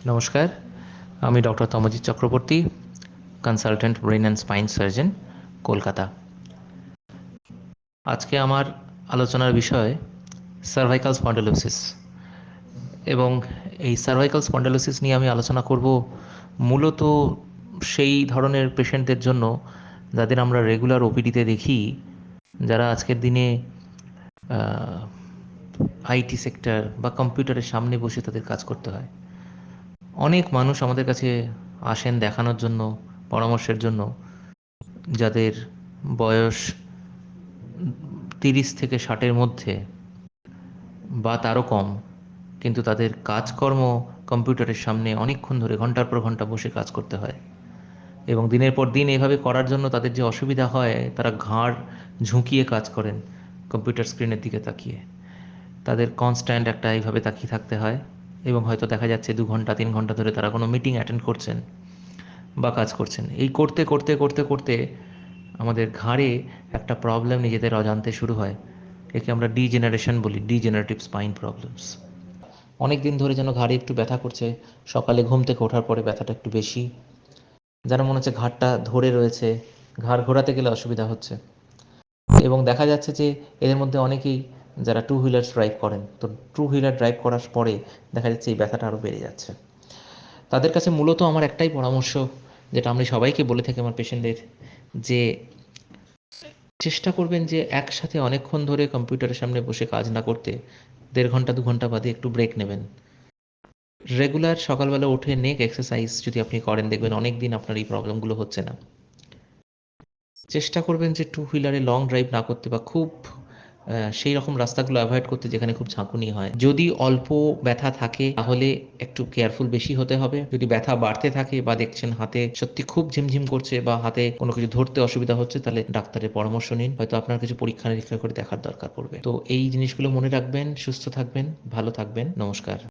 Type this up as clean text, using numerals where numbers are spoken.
নমস্কার, আমি doctor Tamajit Chakraborty, consultant brain and spine surgeon, Kolkata. আজকে আমার আলোচনার বিষয় সার্ভাইকাল স্পন্ডালোসিস। এবং এই সার্ভাইকাল স্পন্ডালোসিস নিয়ে আমি আলোচনা করব মূলত সেই ধরনের পেশেন্টদের জন্য যাদের আমরা রেগুলার ওপিডিতে দেখি, যারা আজকের দিনে আইটি সেক্টর বা কম্পিউটারের সামনে বসে তাদের কাজ করতে হয়। অনেক মানুষ আমাদের কাছে আসেন দেখানোর জন্য, পরামর্শের জন্য, যাদের বয়স 30 থেকে 60-এর মধ্যে বা তারও কম, কিন্তু তাদের কাজকর্ম কম্পিউটারের সামনে অনেকক্ষণ ধরে ঘন্টার পর ঘন্টা বসে কাজ করতে হয়। এবং দিনের পর দিন এভাবে করার জন্য তাদের যে অসুবিধা হয়, তারা ঘাড় ঝুঁকিয়ে কাজ করেন কম্পিউটার স্ক্রিনের দিকে তাকিয়ে। তাদের কনস্ট্যান্ট একটা এইভাবে তাকিয়ে থাকতে হয়, এবং হয়তো দেখা যাচ্ছে 2 ঘন্টা 3 ঘন্টা ধরে তারা কোনো মিটিং অ্যাটেন্ড করছেন বা কাজ করছেন। এই করতে করতে করতে করতে আমাদের ঘাড়ে একটা প্রবলেম নিজেদের অজান্তে শুরু হয়। একে আমরা ডিজেনারেশন বলি, ডিজেনারেটিভ স্পাইন প্রবলেমস। অনেক দিন ধরে যেন ঘাড়ে একটু ব্যথা করছে, সকালে ঘুম থেকে ওঠার পরে ব্যথাটা একটু বেশি, যেন মনে হচ্ছে ঘাড়টা ধরে রয়েছে, ঘাড় ঘোরাতে গেলে অসুবিধা হচ্ছে। এবং দেখা যাচ্ছে যে এদের মধ্যে অনেকেই যারা টু হুইলার ড্রাইভ করেন, তো টু হুইলার ড্রাইভ করার পরে দেখা যাচ্ছে এই ব্যথাটা আরও বেড়ে যাচ্ছে। তাদের কাছে মূলত আমার একটাই পরামর্শ, যেটা আমি সবাইকে বলে থাকি আমার পেশেন্টদের, যে চেষ্টা করবেন যে একসাথে অনেকক্ষণ ধরে কম্পিউটারের সামনে বসে কাজ না করতে, 1.5 ঘন্টা 2 ঘন্টা বাদে একটু ব্রেক নেবেন। রেগুলার সকালবেলা উঠে নেক এক্সারসাইজ যদি আপনি করেন, দেখবেন অনেক দিন আপনার এই প্রবলেমগুলো হচ্ছে না। চেষ্টা করবেন যে টু হুইলারে লং ড্রাইভ না করতে, বা খুব সেই রকম রাস্তাগুলো অ্যাভয়েড করতে যেখানে খুব ঝাঁকুনি হয়। যদি অল্প ব্যথা থাকে তাহলে একটু কেয়ারফুল বেশি হতে হবে। যদি ব্যথা বাড়তে থাকে বা দেখছেন হাতে সত্যি খুব ঝিমঝিম করছে বা হাতে কোনো কিছু ধরতে অসুবিধা হচ্ছে, তাহলে ডাক্তারের পরামর্শ নিন। হয়তো আপনার কিছু পরীক্ষা নিরীক্ষা করে দেখার দরকার পড়বে। তো এই জিনিসগুলো মনে রাখবেন। সুস্থ থাকবেন, ভালো থাকবেন। নমস্কার।